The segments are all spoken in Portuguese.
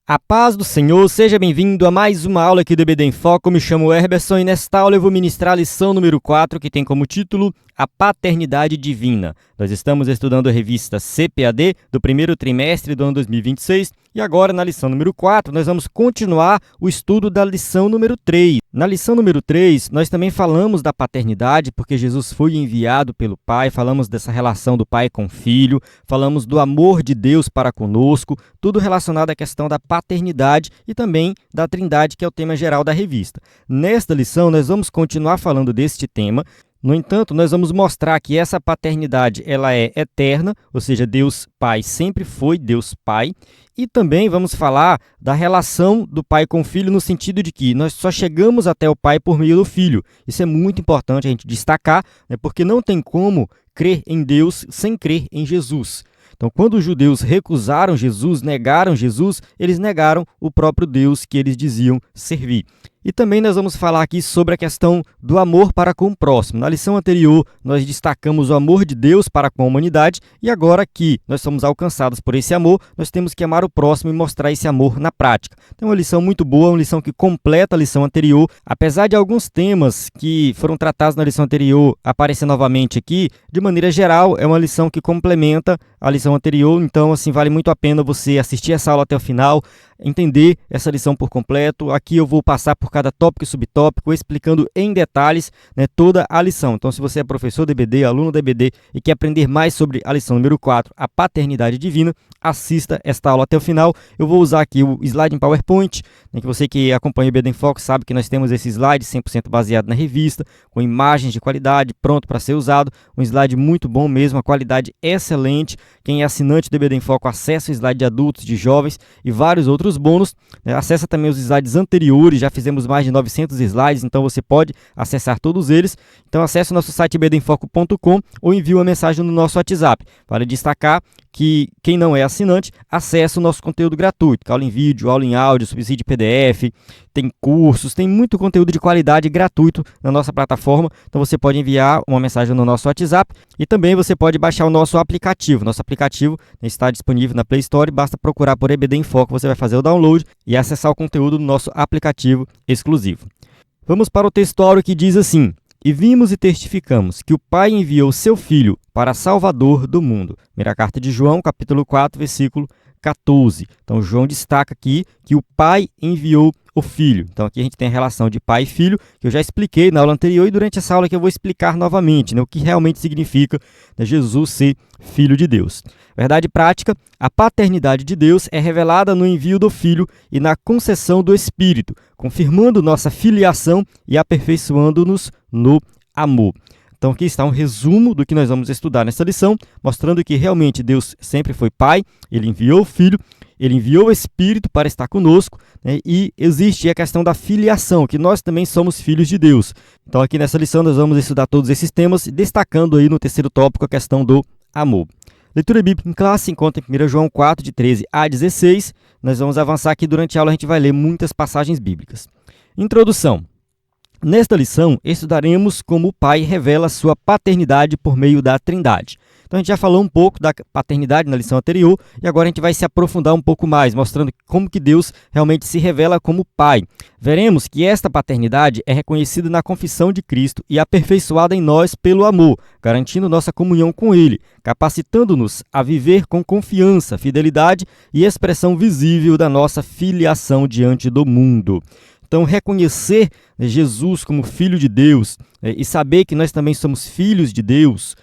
A paz do Senhor, seja bem-vindo a mais uma aula aqui do EBD em Foco. Me chamo Herberson e nesta aula eu vou ministrar a lição número 4, que tem como título A Paternidade Divina. Nós estamos estudando a revista CPAD do primeiro trimestre do ano 2026 e agora na lição número 4 nós vamos continuar o estudo da lição número 3. Na lição número 3 nós também falamos da paternidade porque Jesus foi enviado pelo Pai, falamos dessa relação do Pai com o Filho, falamos do amor de Deus para conosco, tudo relacionado à questão da paternidade e também da Trindade, que é o tema geral da revista. Nesta lição, nós vamos continuar falando deste tema. No entanto, nós vamos mostrar que essa paternidade ela é eterna, ou seja, Deus Pai sempre foi Deus Pai, e também vamos falar da relação do Pai com o Filho no sentido de que nós só chegamos até o Pai por meio do Filho. Isso é muito importante a gente destacar, né, porque não tem como crer em Deus sem crer em Jesus. Então, quando os judeus recusaram Jesus, negaram Jesus, eles negaram o próprio Deus que eles diziam servir. E também nós vamos falar aqui sobre a questão do amor para com o próximo. Na lição anterior, nós destacamos o amor de Deus para com a humanidade e agora que nós somos alcançados por esse amor, nós temos que amar o próximo e mostrar esse amor na prática. Então, é uma lição muito boa, uma lição que completa a lição anterior. Apesar de alguns temas que foram tratados na lição anterior aparecer novamente aqui, de maneira geral, é uma lição que complementa a lição anterior. Então, assim, vale muito a pena você assistir essa aula até o final, entender essa lição por completo. Aqui eu vou passar por cada tópico e subtópico, explicando em detalhes, né, toda a lição. Então, se você é professor do EBD, aluno do EBD e quer aprender mais sobre a lição número 4, a paternidade divina, assista esta aula até o final. Eu vou usar aqui o slide em PowerPoint, né, que você que acompanha o EBD em Foco sabe que nós temos esse slide 100% baseado na revista, com imagens de qualidade, pronto para ser usado. Um slide muito bom mesmo, a qualidade excelente. Quem é assinante do EBD em Foco acessa o slide de adultos, de jovens e vários outros bônus. Acessa também os slides anteriores, já fizemos mais de 900 slides, então você pode acessar todos eles. Então acesse o nosso site ebdemfoco.com ou envie uma mensagem no nosso WhatsApp. Vale destacar que quem não é assinante, acessa o nosso conteúdo gratuito, aula em vídeo, aula em áudio, subsídio PDF, tem cursos, tem muito conteúdo de qualidade gratuito na nossa plataforma. Então você pode enviar uma mensagem no nosso WhatsApp e também você pode baixar o nosso aplicativo. Nosso aplicativo está disponível na Play Store, basta procurar por EBD em Foco, você vai fazer o download e acessar o conteúdo do nosso aplicativo exclusivo. Vamos para o textório que diz assim: E vimos e testificamos que o Pai enviou seu Filho para Salvador do mundo. Primeira carta de João, capítulo 4, versículo 14. Então, João destaca aqui que o Pai enviou o Filho. Então, aqui a gente tem a relação de pai e filho, que eu já expliquei na aula anterior e durante essa aula que eu vou explicar novamente, né, o que realmente significa, né, Jesus ser Filho de Deus. Verdade prática, a paternidade de Deus é revelada no envio do Filho e na concessão do Espírito, confirmando nossa filiação e aperfeiçoando-nos no amor. Então aqui está um resumo do que nós vamos estudar nessa lição, mostrando que realmente Deus sempre foi Pai, Ele enviou o Filho, Ele enviou o Espírito para estar conosco, né, e existe a questão da filiação, que nós também somos filhos de Deus. Então aqui nessa lição nós vamos estudar todos esses temas, destacando aí no terceiro tópico a questão do amor. Leitura bíblica em classe se encontra em 1 João 4, de 13 a 16. Nós vamos avançar aqui durante a aula, a gente vai ler muitas passagens bíblicas. Introdução. Nesta lição, estudaremos como o Pai revela sua paternidade por meio da Trindade. Então, a gente já falou um pouco da paternidade na lição anterior e agora a gente vai se aprofundar um pouco mais, mostrando como que Deus realmente se revela como Pai. Veremos que esta paternidade é reconhecida na confissão de Cristo e aperfeiçoada em nós pelo amor, garantindo nossa comunhão com Ele, capacitando-nos a viver com confiança, fidelidade e expressão visível da nossa filiação diante do mundo. Então, reconhecer Jesus como Filho de Deus, e saber que nós também somos filhos de Deus,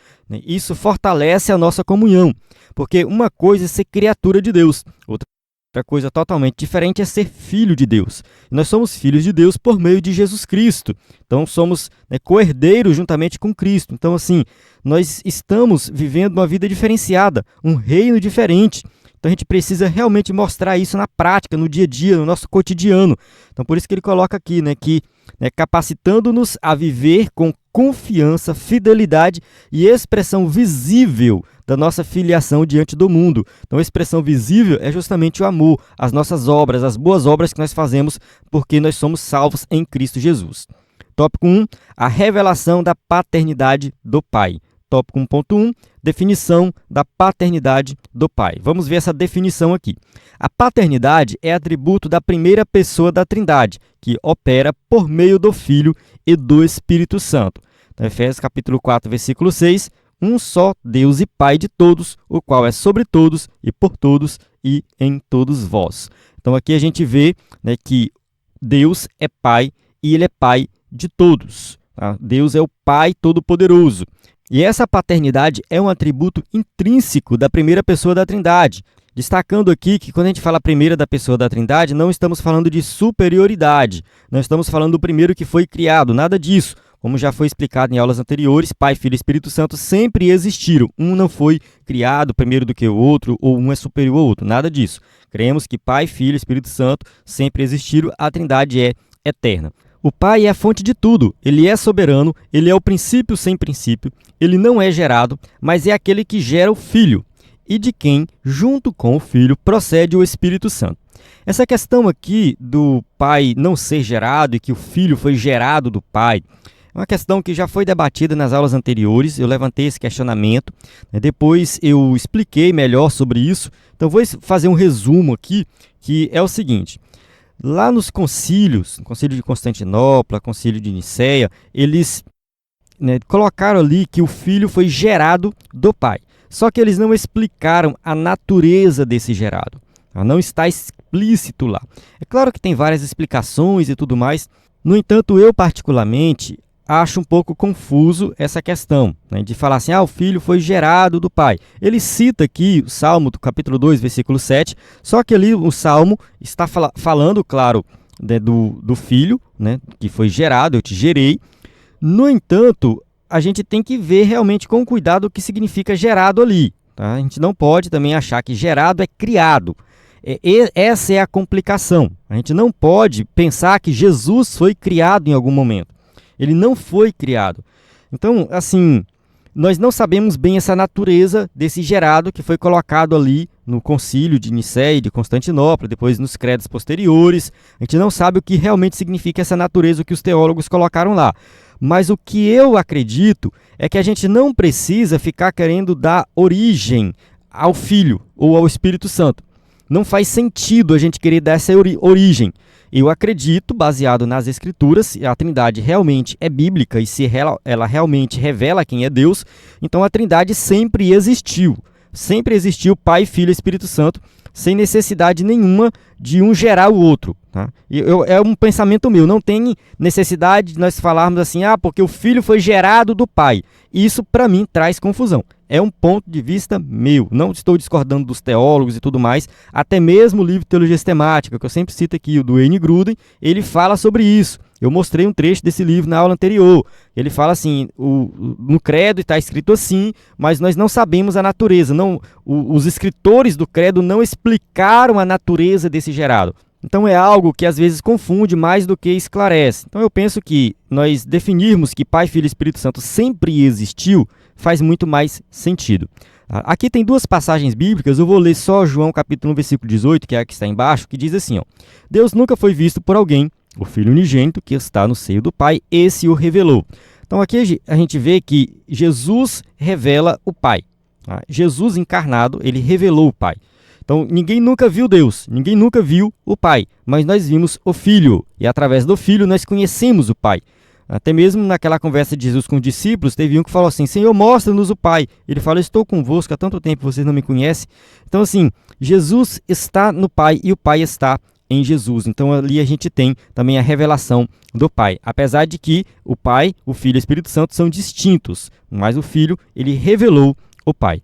isso fortalece a nossa comunhão, porque uma coisa é ser criatura de Deus, outra coisa totalmente diferente é ser filho de Deus. E nós somos filhos de Deus por meio de Jesus Cristo, então somos, co-herdeiros juntamente com Cristo. Então, assim, nós estamos vivendo uma vida diferenciada, um reino diferente. Então, a gente precisa realmente mostrar isso na prática, no dia a dia, no nosso cotidiano. Então, por isso que ele coloca aqui, que capacitando-nos a viver com confiança, fidelidade e expressão visível da nossa filiação diante do mundo. Então, a expressão visível é justamente o amor, as nossas obras, as boas obras que nós fazemos porque nós somos salvos em Cristo Jesus. Tópico 1, a revelação da paternidade do Pai. tópico 1.1, definição da paternidade do Pai. Vamos ver essa definição aqui. A paternidade é atributo da primeira pessoa da Trindade, que opera por meio do Filho e do Espírito Santo. Então, Efésios capítulo 4, versículo 6, um só Deus e Pai de todos, o qual é sobre todos e por todos e em todos vós. Então aqui a gente vê, né, que Deus é Pai e Ele é Pai de todos. Tá? Deus é o Pai Todo-Poderoso. E essa paternidade é um atributo intrínseco da primeira pessoa da Trindade. Destacando aqui que quando a gente fala primeira da pessoa da Trindade, não estamos falando de superioridade, não estamos falando do primeiro que foi criado, nada disso. Como já foi explicado em aulas anteriores, Pai, Filho e Espírito Santo sempre existiram. Um não foi criado primeiro do que o outro, ou um é superior ao outro, nada disso. Cremos que Pai, Filho e Espírito Santo sempre existiram, a Trindade é eterna. O Pai é a fonte de tudo, Ele é soberano, Ele é o princípio sem princípio, Ele não é gerado, mas é aquele que gera o Filho, e de quem, junto com o Filho, procede o Espírito Santo. Essa questão aqui do Pai não ser gerado e que o Filho foi gerado do Pai, é uma questão que já foi debatida nas aulas anteriores, eu levantei esse questionamento, depois eu expliquei melhor sobre isso, então vou fazer um resumo aqui, que é o seguinte, lá nos concílios, no concílio de Constantinopla, concílio de Nicéia, eles colocaram ali que o Filho foi gerado do Pai, só que eles não explicaram a natureza desse gerado, não está explícito lá. É claro que tem várias explicações e tudo mais, no entanto, eu particularmente acho um pouco confuso essa questão, de falar assim, o Filho foi gerado do Pai. Ele cita aqui o Salmo do capítulo 2, versículo 7, só que ali o Salmo está falando, claro, do Filho, que foi gerado, eu te gerei. No entanto, a gente tem que ver realmente com cuidado o que significa gerado ali. Tá? A gente não pode também achar que gerado é criado. Essa é a complicação. A gente não pode pensar que Jesus foi criado em algum momento. Ele não foi criado. Então, assim, nós não sabemos bem essa natureza desse gerado que foi colocado ali no concílio de Nicéia e de Constantinopla, depois nos credos posteriores. A gente não sabe o que realmente significa essa natureza, o que os teólogos colocaram lá. Mas o que eu acredito é que a gente não precisa ficar querendo dar origem ao Filho ou ao Espírito Santo. Não faz sentido a gente querer dar essa origem. Eu acredito, baseado nas Escrituras, a Trindade realmente é bíblica e se ela realmente revela quem é Deus, então a Trindade sempre existiu. Sempre existiu Pai, Filho e Espírito Santo, sem necessidade nenhuma de um gerar o outro. Tá? É um pensamento meu, não tem necessidade de nós falarmos assim, porque o Filho foi gerado do Pai. Isso, para mim, traz confusão. É um ponto de vista meu, não estou discordando dos teólogos e tudo mais, até mesmo o livro Teologia Sistemática, que eu sempre cito aqui, o do Wayne Grudem, ele fala sobre isso. Eu mostrei um trecho desse livro na aula anterior. Ele fala assim, no credo está escrito assim, mas nós não sabemos a natureza. Os escritores do credo não explicaram a natureza desse gerado. Então é algo que às vezes confunde mais do que esclarece. Então eu penso que nós definirmos que Pai, Filho e Espírito Santo sempre existiu, faz muito mais sentido. Aqui tem duas passagens bíblicas, eu vou ler só João capítulo 1, versículo 18, que é a que está embaixo, que diz assim, Deus nunca foi visto por alguém, o Filho unigênito que está no seio do Pai, esse o revelou. Então aqui a gente vê que Jesus revela o Pai. Tá? Jesus encarnado, ele revelou o Pai. Então ninguém nunca viu Deus, ninguém nunca viu o Pai, mas nós vimos o Filho, e através do Filho nós conhecemos o Pai. Até mesmo naquela conversa de Jesus com os discípulos, teve um que falou assim, Senhor, mostra-nos o Pai. Ele fala, estou convosco há tanto tempo, vocês não me conhecem. Então assim, Jesus está no Pai e o Pai está em Jesus. Então ali a gente tem também a revelação do Pai. Apesar de que o Pai, o Filho e o Espírito Santo são distintos, mas o Filho, ele revelou o Pai.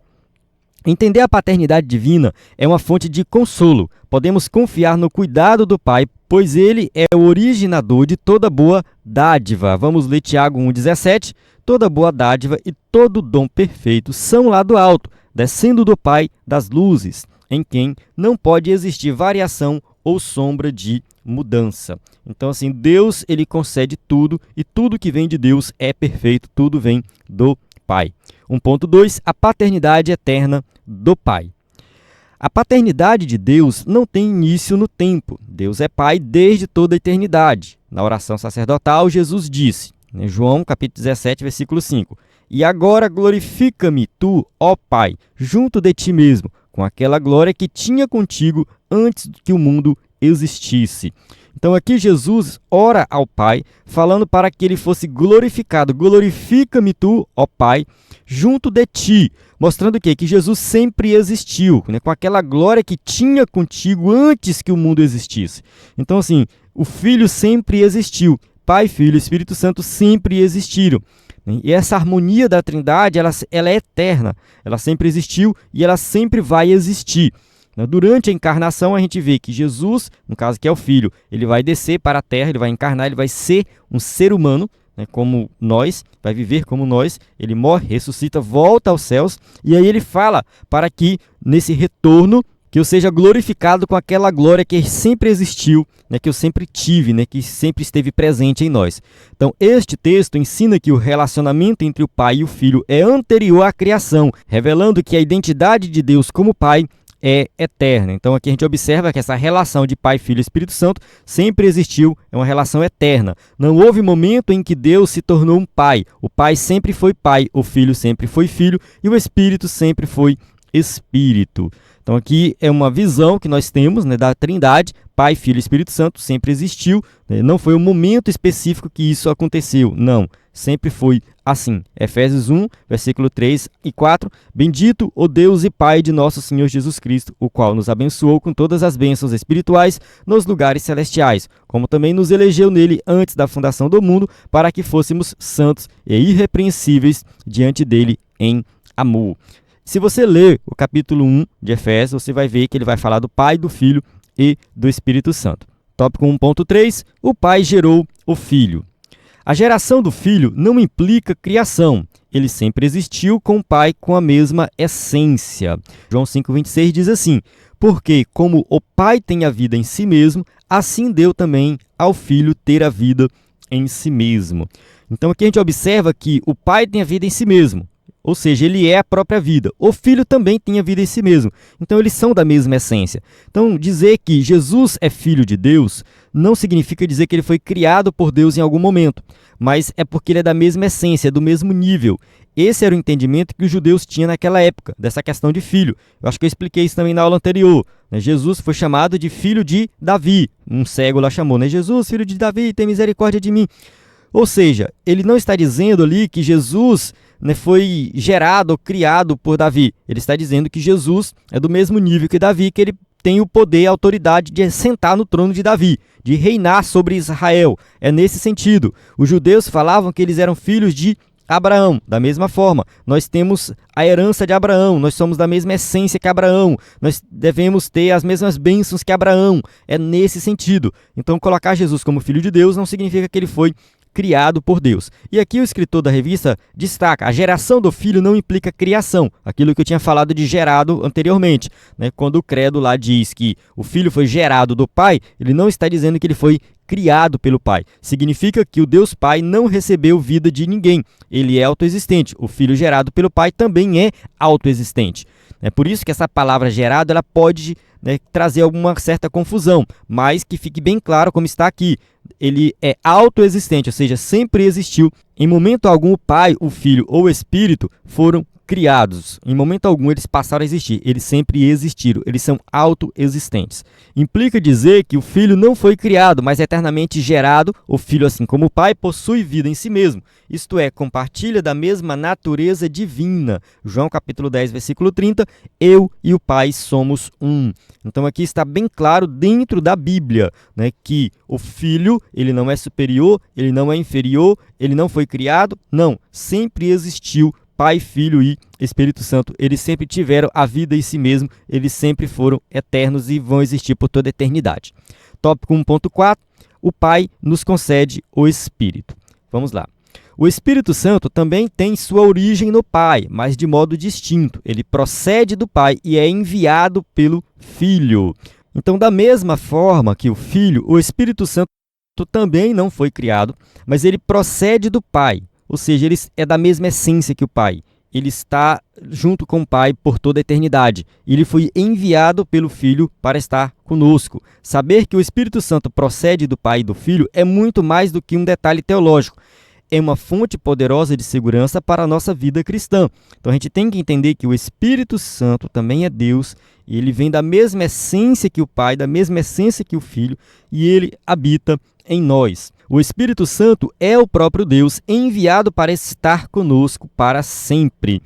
Entender a paternidade divina é uma fonte de consolo. Podemos confiar no cuidado do Pai, pois Ele é o originador de toda boa dádiva. Vamos ler Tiago 1,17. Toda boa dádiva e todo dom perfeito são lá do alto, descendo do Pai das luzes, em quem não pode existir variação ou sombra de mudança. Então, assim, Deus, ele concede tudo e tudo que vem de Deus é perfeito, tudo vem do Pai. 1.2. A paternidade eterna do Pai. A paternidade de Deus não tem início no tempo. Deus é Pai desde toda a eternidade. Na oração sacerdotal, Jesus disse, João capítulo 17, versículo 5, E agora glorifica-me tu, ó Pai, junto de ti mesmo, com aquela glória que tinha contigo antes que o mundo existisse. Então aqui Jesus ora ao Pai, falando para que ele fosse glorificado. Glorifica-me tu, ó Pai, junto de ti, mostrando o quê? Que Jesus sempre existiu, né? Com aquela glória que tinha contigo antes que o mundo existisse. Então assim, o Filho sempre existiu. Pai, Filho e Espírito Santo sempre existiram. E essa harmonia da Trindade, ela é eterna. Ela sempre existiu e ela sempre vai existir. Durante a encarnação, a gente vê que Jesus, no caso que é o Filho, ele vai descer para a Terra, ele vai encarnar, ele vai ser um ser humano, né, como nós, vai viver como nós, ele morre, ressuscita, volta aos céus, e aí ele fala para que, nesse retorno, que eu seja glorificado com aquela glória que sempre existiu, né, que eu sempre tive, né, que sempre esteve presente em nós. Então, este texto ensina que o relacionamento entre o Pai e o Filho é anterior à criação, revelando que a identidade de Deus como Pai é eterna. Então aqui a gente observa que essa relação de Pai, Filho e Espírito Santo sempre existiu, é uma relação eterna. Não houve momento em que Deus se tornou um Pai. O Pai sempre foi Pai, o Filho sempre foi Filho e o Espírito sempre foi Espírito. Então aqui é uma visão que nós temos, né, da Trindade, Pai, Filho e Espírito Santo, sempre existiu, né, não foi um momento específico que isso aconteceu, não, sempre foi assim. Efésios 1, versículo 3 e 4, Bendito o Deus e Pai de nosso Senhor Jesus Cristo, o qual nos abençoou com todas as bênçãos espirituais nos lugares celestiais, como também nos elegeu nele antes da fundação do mundo, para que fôssemos santos e irrepreensíveis diante dele em amor. Se você ler o capítulo 1 de Efésios, você vai ver que ele vai falar do Pai, do Filho e do Espírito Santo. Tópico 1.3, o Pai gerou o Filho. A geração do Filho não implica criação. Ele sempre existiu com o Pai com a mesma essência. João 5,26 diz assim, porque como o Pai tem a vida em si mesmo, assim deu também ao Filho ter a vida em si mesmo. Então aqui a gente observa que o Pai tem a vida em si mesmo. Ou seja, ele é a própria vida. O Filho também tem a vida em si mesmo. Então, eles são da mesma essência. Então, dizer que Jesus é Filho de Deus não significa dizer que ele foi criado por Deus em algum momento, mas é porque ele é da mesma essência, do mesmo nível. Esse era o entendimento que os judeus tinham naquela época, dessa questão de filho. Eu acho que eu expliquei isso também na aula anterior. Jesus foi chamado de filho de Davi. Um cego lá chamou, né? Jesus, filho de Davi, tem misericórdia de mim. Ou seja, ele não está dizendo ali que Jesus, né, foi gerado ou criado por Davi. Ele está dizendo que Jesus é do mesmo nível que Davi, que ele tem o poder e a autoridade de sentar no trono de Davi, de reinar sobre Israel. É nesse sentido. Os judeus falavam que eles eram filhos de Abraão. Da mesma forma, nós temos a herança de Abraão, nós somos da mesma essência que Abraão, nós devemos ter as mesmas bênçãos que Abraão. É nesse sentido. Então, colocar Jesus como filho de Deus não significa que ele foi criado por Deus. E aqui o escritor da revista destaca, a geração do filho não implica criação, aquilo que eu tinha falado de gerado anteriormente, né? Quando o credo lá diz que o filho foi gerado do pai, ele não está dizendo que ele foi criado pelo pai. Significa que o Deus Pai não recebeu vida de ninguém, ele é autoexistente. O filho gerado pelo pai também é autoexistente. É por isso que essa palavra gerado ela pode, né, trazer alguma certa confusão, mas que fique bem claro como está aqui. Ele é autoexistente, ou seja, sempre existiu. Em momento algum o Pai, o Filho ou o Espírito foram criados. Em momento algum eles passaram a existir. Eles sempre existiram. Eles são autoexistentes. Implica dizer que o Filho não foi criado, mas eternamente gerado. O Filho, assim como o Pai, possui vida em si mesmo. Isto é, compartilha da mesma natureza divina. João capítulo 10, versículo 30. Eu e o Pai somos um. Então aqui está bem claro dentro da Bíblia, né, que o Filho, ele não é superior, ele não é inferior, ele não foi criado. Não, sempre existiu. Pai, Filho e Espírito Santo, eles sempre tiveram a vida em si mesmo, eles sempre foram eternos e vão existir por toda a eternidade. Tópico 1.4, o Pai nos concede o Espírito. Vamos lá. O Espírito Santo também tem sua origem no Pai, mas de modo distinto. Ele procede do Pai e é enviado pelo Filho. Então, da mesma forma que o Filho, o Espírito Santo também não foi criado, mas ele procede do Pai. Ou seja, ele é da mesma essência que o Pai. Ele está junto com o Pai por toda a eternidade. Ele foi enviado pelo Filho para estar conosco. Saber que o Espírito Santo procede do Pai e do Filho é muito mais do que um detalhe teológico. é uma fonte poderosa de segurança para a nossa vida cristã. Então a gente tem que entender que o Espírito Santo também é Deus, e ele vem da mesma essência que o Pai, da mesma essência que o Filho, e ele habita em nós. O Espírito Santo é o próprio Deus enviado para estar conosco para sempre.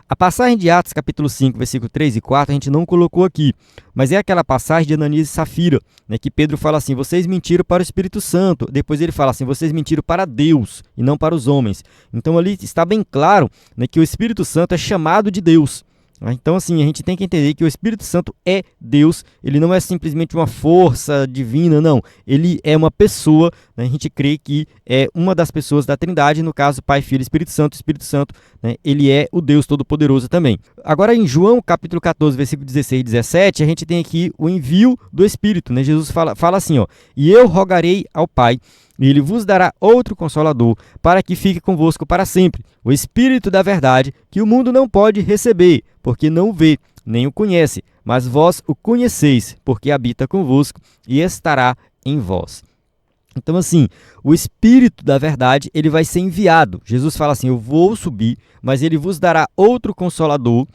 A passagem de Atos, capítulo 5, versículo 3 e 4, a gente não colocou aqui, mas é aquela passagem de Ananias e Safira, né, que Pedro fala assim, vocês mentiram para o Espírito Santo. Depois ele fala assim, vocês mentiram para Deus e não para os homens. Então ali está bem claro, né, que o Espírito Santo é chamado de Deus. Então, assim, a gente tem que entender que o Espírito Santo é Deus, ele não é simplesmente uma força divina, não. Ele é uma pessoa, né? A gente crê que é uma das pessoas da Trindade, no caso, Pai, Filho e Espírito Santo, né? Ele é o Deus Todo-Poderoso também. Agora, em João, capítulo 14, versículo 16 e 17, a gente tem aqui o envio do Espírito, né? Jesus fala assim, ó, e eu rogarei ao Pai, e ele vos dará outro Consolador, para que fique convosco para sempre, o Espírito da verdade, que o mundo não pode receber, porque não o vê, nem o conhece, mas vós o conheceis, porque habita convosco e estará em vós. Então, assim, o Espírito da verdade, ele vai ser enviado. Jesus fala assim, eu vou subir, mas ele vos dará outro Consolador.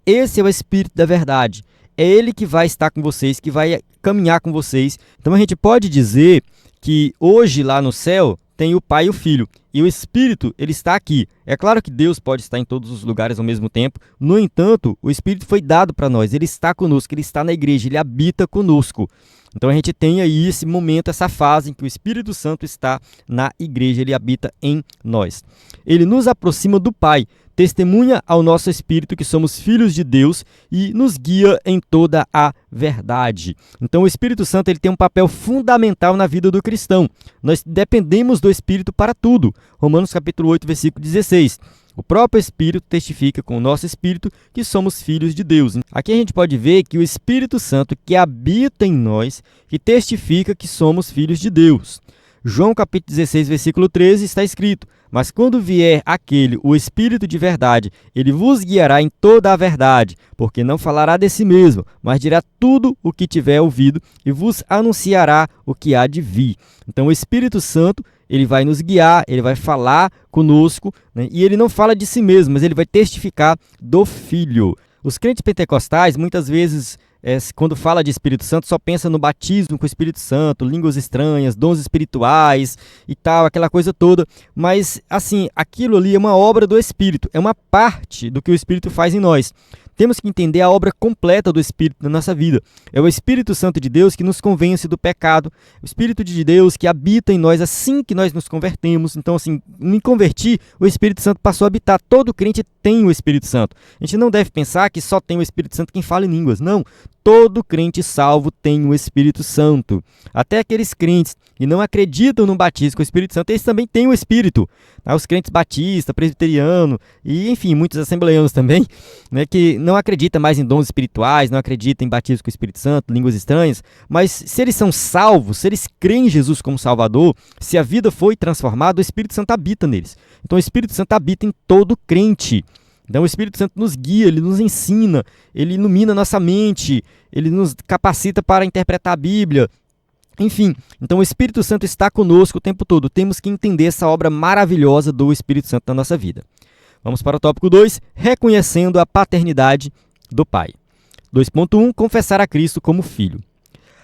Esse é o Espírito da verdade. É ele que vai estar com vocês, que vai caminhar com vocês. Então, a gente pode dizer que hoje lá no céu tem o Pai e o Filho, e o Espírito ele está aqui. É claro que Deus pode estar em todos os lugares ao mesmo tempo, no entanto, o Espírito foi dado para nós, ele está conosco, ele está na igreja, ele habita conosco. Então a gente tem aí esse momento, essa fase em que o Espírito Santo está na igreja, ele habita em nós. Ele nos aproxima do Pai, testemunha ao nosso espírito que somos filhos de Deus e nos guia em toda a verdade. Então o Espírito Santo ele tem um papel fundamental na vida do cristão. Nós dependemos do Espírito para tudo. Romanos capítulo 8, versículo 16. O próprio Espírito testifica com o nosso espírito que somos filhos de Deus. Aqui a gente pode ver que o Espírito Santo que habita em nós, que testifica que somos filhos de Deus. João capítulo 16, versículo 13 está escrito, mas quando vier aquele, o Espírito de verdade, ele vos guiará em toda a verdade, porque não falará de si mesmo, mas dirá tudo o que tiver ouvido e vos anunciará o que há de vir. Então o Espírito Santo, ele vai nos guiar, ele vai falar conosco, né? E ele não fala de si mesmo, mas ele vai testificar do Filho. Os crentes pentecostais, muitas vezes, quando fala de Espírito Santo, só pensa no batismo com o Espírito Santo, línguas estranhas, dons espirituais e tal, aquela coisa toda. Mas, assim, aquilo ali é uma obra do Espírito, é uma parte do que o Espírito faz em nós. Temos que entender a obra completa do Espírito na nossa vida. É o Espírito Santo de Deus que nos convence do pecado, o Espírito de Deus que habita em nós assim que nós nos convertemos. Então, assim, me converti, o Espírito Santo passou a habitar. Todo crente tem o Espírito Santo. A gente não deve pensar que só tem o Espírito Santo quem fala em línguas. Não, todo crente salvo tem o Espírito Santo. Até aqueles crentes que não acreditam no batismo com o Espírito Santo, eles também têm o Espírito. Os crentes batistas, presbiterianos e, enfim, muitos assembleianos também, né, que não acreditam mais em dons espirituais, não acreditam em batismo com o Espírito Santo, línguas estranhas, mas se eles são salvos, se eles creem em Jesus como Salvador, se a vida foi transformada, o Espírito Santo habita neles. Então o Espírito Santo habita em todo crente. Então o Espírito Santo nos guia, ele nos ensina, ele ilumina nossa mente, ele nos capacita para interpretar a Bíblia. Enfim, então o Espírito Santo está conosco o tempo todo. Temos que entender essa obra maravilhosa do Espírito Santo na nossa vida. Vamos para o tópico 2, reconhecendo a paternidade do Pai. 2.1, confessar a Cristo como Filho.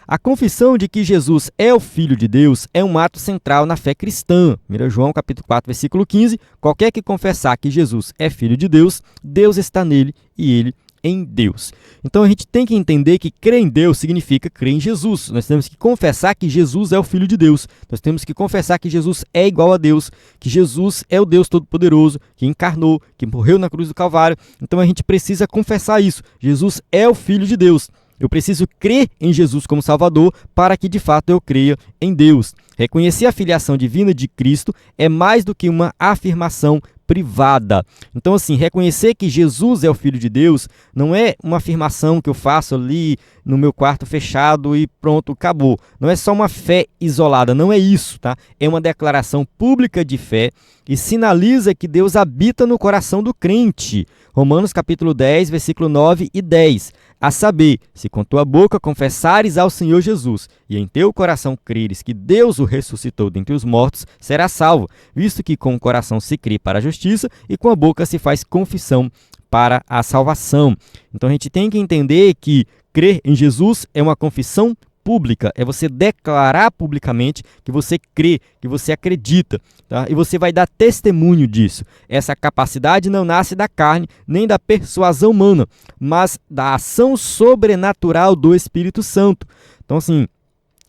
A confissão de que Jesus é o Filho de Deus é um ato central na fé cristã. 1 João capítulo 4, versículo 15, qualquer que confessar que Jesus é Filho de Deus, Deus está nele e ele em Deus. Então a gente tem que entender que crer em Deus significa crer em Jesus. Nós temos que confessar que Jesus é o Filho de Deus. Nós temos que confessar que Jesus é igual a Deus, que Jesus é o Deus Todo-Poderoso, que encarnou, que morreu na cruz do Calvário. Então a gente precisa confessar isso. Jesus é o Filho de Deus. Eu preciso crer em Jesus como Salvador para que de fato eu creia em Deus. Reconhecer a filiação divina de Cristo é mais do que uma afirmação privada. Então, assim, reconhecer que Jesus é o Filho de Deus não é uma afirmação que eu faço ali no meu quarto fechado e pronto, acabou. Não é só uma fé isolada, não é isso, tá? É uma declaração pública de fé e sinaliza que Deus habita no coração do crente. Romanos capítulo 10, versículo 9 e 10. A saber, se com tua boca confessares ao Senhor Jesus e em teu coração creres que Deus o ressuscitou dentre os mortos, serás salvo, visto que com o coração se crê para a justiça e com a boca se faz confissão para a salvação. Então a gente tem que entender que crer em Jesus é uma confissão pública, é você declarar publicamente que você crê, que você acredita, tá? E você vai dar testemunho disso. Essa capacidade não nasce da carne, nem da persuasão humana, mas da ação sobrenatural do Espírito Santo. Então, assim,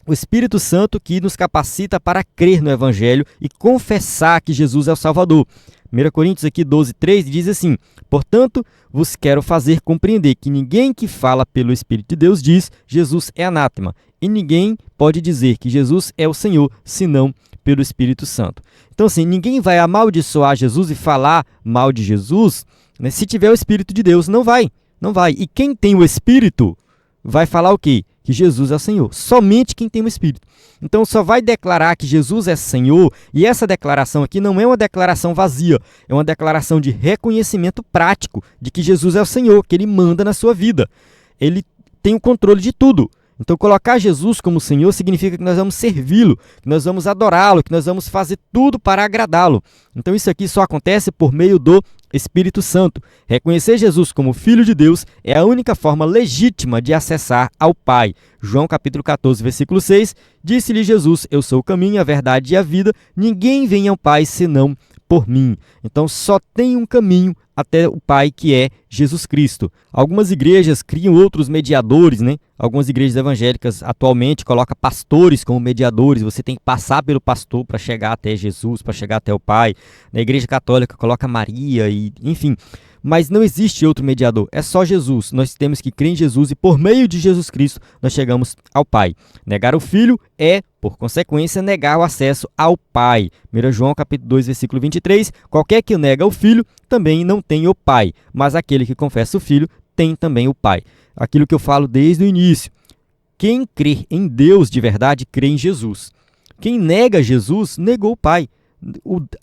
o Espírito Santo que nos capacita para crer no Evangelho e confessar que Jesus é o Salvador. 1 Coríntios aqui 12:3 diz assim: portanto, vos quero fazer compreender que ninguém que fala pelo Espírito de Deus diz Jesus é anátema, e ninguém pode dizer que Jesus é o Senhor, senão pelo Espírito Santo. Então, assim, ninguém vai amaldiçoar Jesus e falar mal de Jesus, né, se tiver o Espírito de Deus. Não vai. E quem tem o Espírito vai falar o quê? Que Jesus é o Senhor. Somente quem tem o Espírito. Então só vai declarar que Jesus é Senhor, e essa declaração aqui não é uma declaração vazia, é uma declaração de reconhecimento prático de que Jesus é o Senhor, que Ele manda na sua vida. Ele tem o controle de tudo. Então colocar Jesus como Senhor significa que nós vamos servi-lo, que nós vamos adorá-lo, que nós vamos fazer tudo para agradá-lo. Então isso aqui só acontece por meio do Espírito Santo. Reconhecer Jesus como Filho de Deus é a única forma legítima de acessar ao Pai. João capítulo 14, versículo 6, disse-lhe Jesus: eu sou o caminho, a verdade e a vida, ninguém vem ao Pai senão por mim. Então só tem um caminho até o Pai, que é Jesus Cristo. Algumas igrejas criam outros mediadores, né? Algumas igrejas evangélicas atualmente colocam pastores como mediadores. Você tem que passar pelo pastor para chegar até Jesus, para chegar até o Pai. Na igreja católica coloca Maria, e enfim. Mas não existe outro mediador, é só Jesus. Nós temos que crer em Jesus e por meio de Jesus Cristo nós chegamos ao Pai. Negar o Filho é, por consequência, negar o acesso ao Pai. 1 João capítulo 2, versículo 23, qualquer que nega o Filho também não tem o Pai, mas aquele que confessa o Filho tem também o Pai. Aquilo que eu falo desde o início. Quem crê em Deus de verdade, crê em Jesus. Quem nega Jesus, negou o Pai.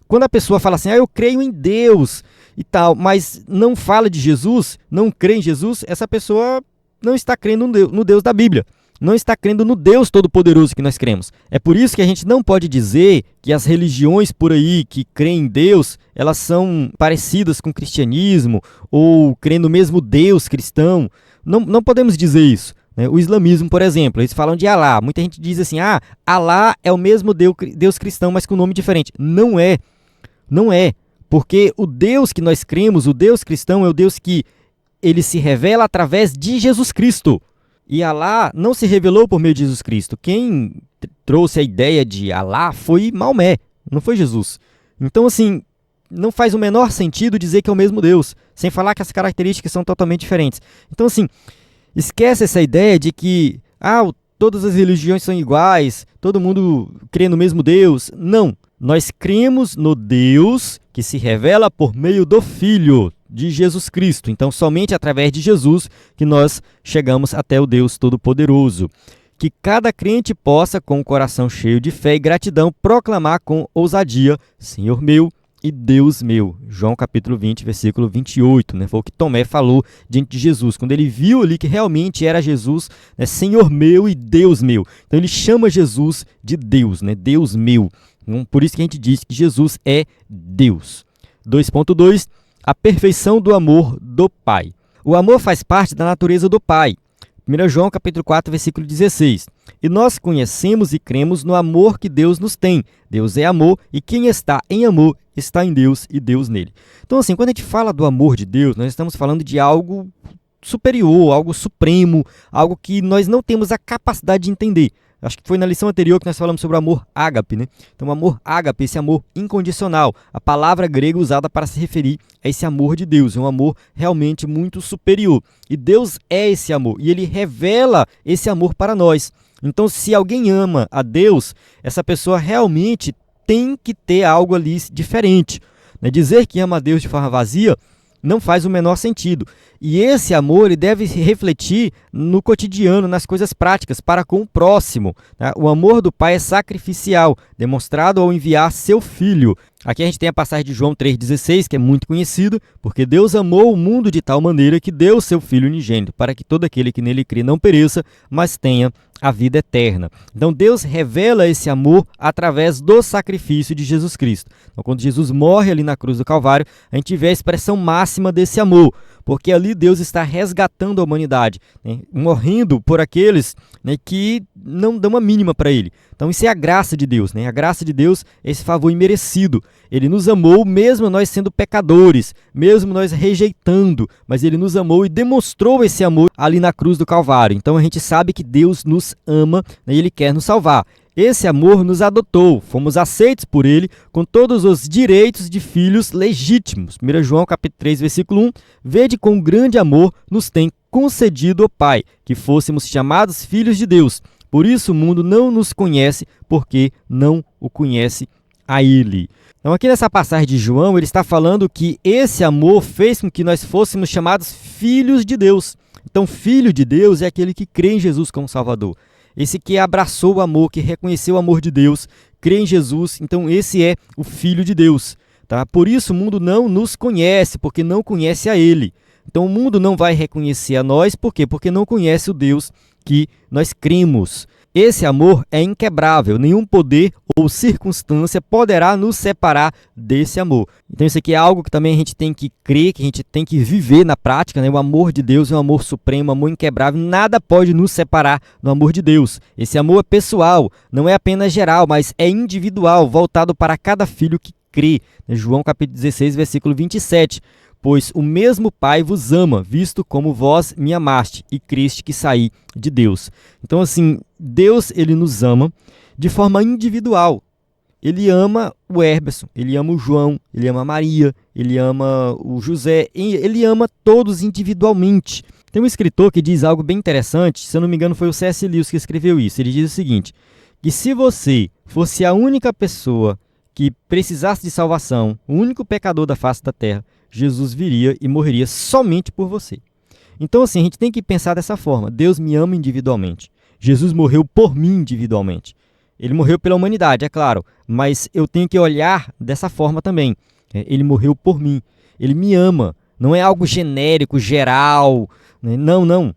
Quando a pessoa fala assim, eu creio em Deus e tal, mas não fala de Jesus, não crê em Jesus, essa pessoa não está crendo no Deus da Bíblia, não está crendo no Deus Todo-Poderoso que nós cremos. É por isso que a gente não pode dizer que as religiões por aí que creem em Deus, elas são parecidas com o cristianismo ou creem no mesmo Deus cristão. Não podemos dizer isso. O islamismo, por exemplo, eles falam de Alá. Muita gente diz assim, Alá é o mesmo Deus cristão, mas com nome diferente. Não é. Porque o Deus que nós cremos, o Deus cristão, é o Deus que ele se revela através de Jesus Cristo. E Alá não se revelou por meio de Jesus Cristo. Quem trouxe a ideia de Alá foi Maomé, não foi Jesus. Então, assim, não faz o menor sentido dizer que é o mesmo Deus, sem falar que as características são totalmente diferentes. Então, assim, esquece essa ideia de que todas as religiões são iguais, todo mundo crê no mesmo Deus. Não, nós cremos no Deus que se revela por meio do Filho de Jesus Cristo. Então, somente através de Jesus que nós chegamos até o Deus Todo-Poderoso. Que cada crente possa, com o coração cheio de fé e gratidão, proclamar com ousadia: Senhor meu e Deus meu. João capítulo 20, versículo 28, né? Foi o que Tomé falou diante de Jesus, quando ele viu ali que realmente era Jesus, né? Senhor meu e Deus meu. Então ele chama Jesus de Deus, né? Deus meu. Por isso que a gente diz que Jesus é Deus. 2.2, a perfeição do amor do Pai. O amor faz parte da natureza do Pai. 1 João capítulo 4, versículo 16. E nós conhecemos e cremos no amor que Deus nos tem. Deus é amor, e quem está em amor está em Deus e Deus nele. Então, assim, quando a gente fala do amor de Deus, nós estamos falando de algo superior, algo supremo, algo que nós não temos a capacidade de entender. Acho que foi na lição anterior que nós falamos sobre o amor ágape, né? Então, o amor ágape, esse amor incondicional, a palavra grega usada para se referir a esse amor de Deus, é um amor realmente muito superior. E Deus é esse amor, e Ele revela esse amor para nós. Então, se alguém ama a Deus, essa pessoa realmente tem que ter algo ali diferente. Dizer que ama a Deus de forma vazia não faz o menor sentido. E esse amor ele deve se refletir no cotidiano, nas coisas práticas, para com o próximo. Tá? O amor do Pai é sacrificial, demonstrado ao enviar seu Filho. Aqui a gente tem a passagem de João 3,16, que é muito conhecida, porque Deus amou o mundo de tal maneira que deu o seu Filho unigênito, para que todo aquele que nele crê não pereça, mas tenha a vida eterna. Então Deus revela esse amor através do sacrifício de Jesus Cristo. Então, quando Jesus morre ali na cruz do Calvário, a gente vê a expressão máxima desse amor, porque ali Deus está resgatando a humanidade, né? Morrendo por aqueles, né, que não dão uma mínima para Ele. Então isso é a graça de Deus, né? A graça de Deus é esse favor imerecido. Ele nos amou mesmo nós sendo pecadores, mesmo nós rejeitando, mas Ele nos amou e demonstrou esse amor ali na cruz do Calvário. Então a gente sabe que Deus nos ama, né, e Ele quer nos salvar. Esse amor nos adotou, fomos aceitos por Ele com todos os direitos de filhos legítimos. 1 João capítulo 3, versículo 1, vede com grande amor nos tem concedido o Pai, que fôssemos chamados filhos de Deus. Por isso o mundo não nos conhece, porque não o conhece a Ele. Então aqui nessa passagem de João, ele está falando que esse amor fez com que nós fôssemos chamados filhos de Deus. Então filho de Deus é aquele que crê em Jesus como Salvador. Esse que abraçou o amor, que reconheceu o amor de Deus, crê em Jesus, então esse é o Filho de Deus. Tá? Por isso o mundo não nos conhece, porque não conhece a Ele. Então o mundo não vai reconhecer a nós, por quê? Porque não conhece o Deus que nós cremos. Esse amor é inquebrável, nenhum poder ou circunstância poderá nos separar desse amor. Então isso aqui é algo que também a gente tem que crer, que a gente tem que viver na prática, né? O amor de Deus é um amor supremo, um amor inquebrável, nada pode nos separar do amor de Deus. Esse amor é pessoal, não é apenas geral, mas é individual, voltado para cada filho que crê. João capítulo 16, versículo 27. Pois o mesmo Pai vos ama, visto como vós me amaste e criste que saí de Deus. Então, assim, Deus, ele nos ama de forma individual. Ele ama o Herberson, ele ama o João, ele ama a Maria, ele ama o José, ele ama todos individualmente. Tem um escritor que diz algo bem interessante, se eu não me engano foi o C.S. Lewis que escreveu isso. Ele diz o seguinte, que se você fosse a única pessoa que precisasse de salvação, o único pecador da face da terra, Jesus viria e morreria somente por você. Então, assim, a gente tem que pensar dessa forma. Deus me ama individualmente. Jesus morreu por mim individualmente. Ele morreu pela humanidade, é claro, mas eu tenho que olhar dessa forma também. Ele morreu por mim. Ele me ama. Não é algo genérico, geral. Não, não.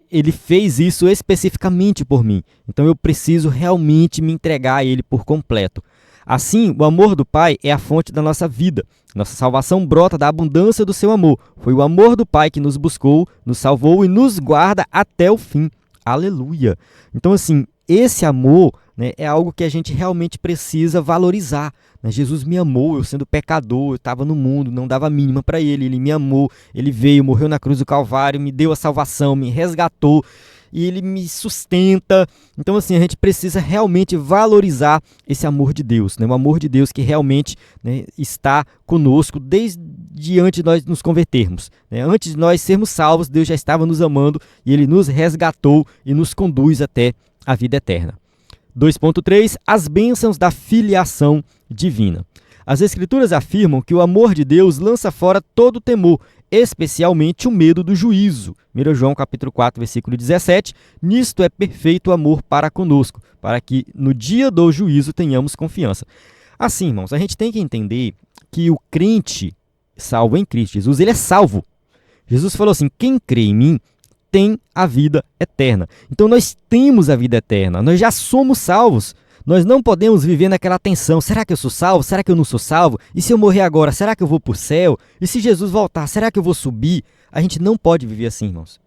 Ele fez isso especificamente por mim. Então, eu preciso realmente me entregar a Ele por completo. Assim, o amor do Pai é a fonte da nossa vida. Nossa salvação brota da abundância do seu amor. Foi o amor do Pai que nos buscou, nos salvou e nos guarda até o fim. Aleluia! Então, assim, esse amor, né, é algo que a gente realmente precisa valorizar. Né? Jesus me amou, eu sendo pecador, eu estava no mundo, não dava a mínima para Ele. Ele me amou, Ele veio, morreu na cruz do Calvário, me deu a salvação, me resgatou. E Ele me sustenta. Então, assim, a gente precisa realmente valorizar esse amor de Deus, né? O amor de Deus que realmente, né, está conosco desde antes de nós nos convertermos, né? Antes de nós sermos salvos, Deus já estava nos amando e Ele nos resgatou e nos conduz até a vida eterna. 2.3. As bênçãos da filiação divina. As Escrituras afirmam que o amor de Deus lança fora todo temor, especialmente o medo do juízo. 1 João capítulo 4, versículo 17. Nisto é perfeito amor para conosco, para que no dia do juízo tenhamos confiança. Assim, irmãos, a gente tem que entender que o crente salvo em Cristo Jesus, ele é salvo. Jesus falou assim, quem crê em mim tem a vida eterna. Então nós temos a vida eterna, nós já somos salvos. Nós não podemos viver naquela tensão. Será que eu sou salvo? Será que eu não sou salvo? E se eu morrer agora, será que eu vou para o céu? E se Jesus voltar, será que eu vou subir? A gente não pode viver assim, irmãos.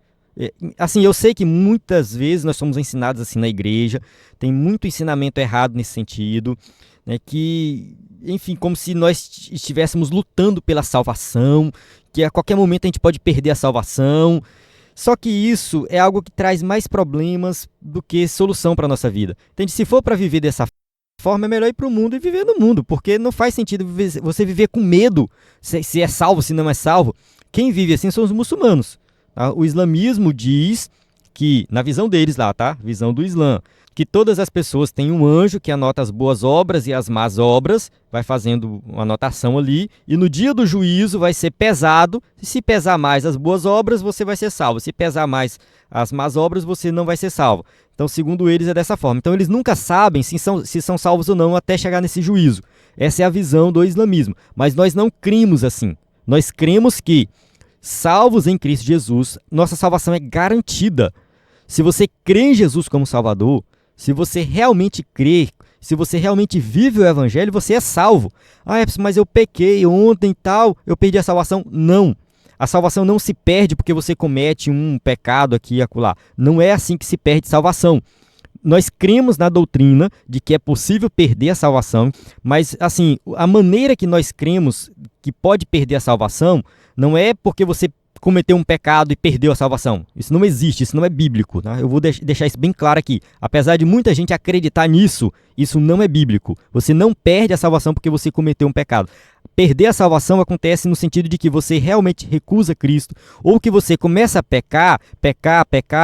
Assim, eu sei que muitas vezes nós somos ensinados assim na igreja, tem muito ensinamento errado nesse sentido, né, que, enfim, como se nós estivéssemos lutando pela salvação, que a qualquer momento a gente pode perder a salvação. Só que isso é algo que traz mais problemas do que solução para a nossa vida. Entende? Se for para viver dessa forma, é melhor ir para o mundo e viver no mundo, porque não faz sentido você viver com medo se é salvo, se não é salvo. Quem vive assim são os muçulmanos. Tá? O islamismo diz que, na visão deles lá, tá? Visão do Islã, que todas as pessoas têm um anjo que anota as boas obras e as más obras, vai fazendo uma anotação ali, e no dia do juízo vai ser pesado. Se pesar mais as boas obras, você vai ser salvo. Se pesar mais as más obras, você não vai ser salvo. Então, segundo eles, é dessa forma. Então, eles nunca sabem se são salvos ou não até chegar nesse juízo. Essa é a visão do islamismo. Mas nós não cremos assim. Nós cremos que, salvos em Cristo Jesus, nossa salvação é garantida. Se você crê em Jesus como Salvador, se você realmente crê, se você realmente vive o Evangelho, você é salvo. Ah, mas eu pequei ontem e tal, eu perdi a salvação. Não. A salvação não se perde porque você comete um pecado aqui e acolá. Não é assim que se perde salvação. Nós cremos na doutrina de que é possível perder a salvação, mas assim, a maneira que nós cremos que pode perder a salvação não é porque você cometeu um pecado e perdeu a salvação. Isso não existe, isso não é bíblico. Tá? Eu vou deixar isso bem claro aqui. Apesar de muita gente acreditar nisso, isso não é bíblico. Você não perde a salvação porque você cometeu um pecado. Perder a salvação acontece no sentido de que você realmente recusa Cristo, ou que você começa a pecar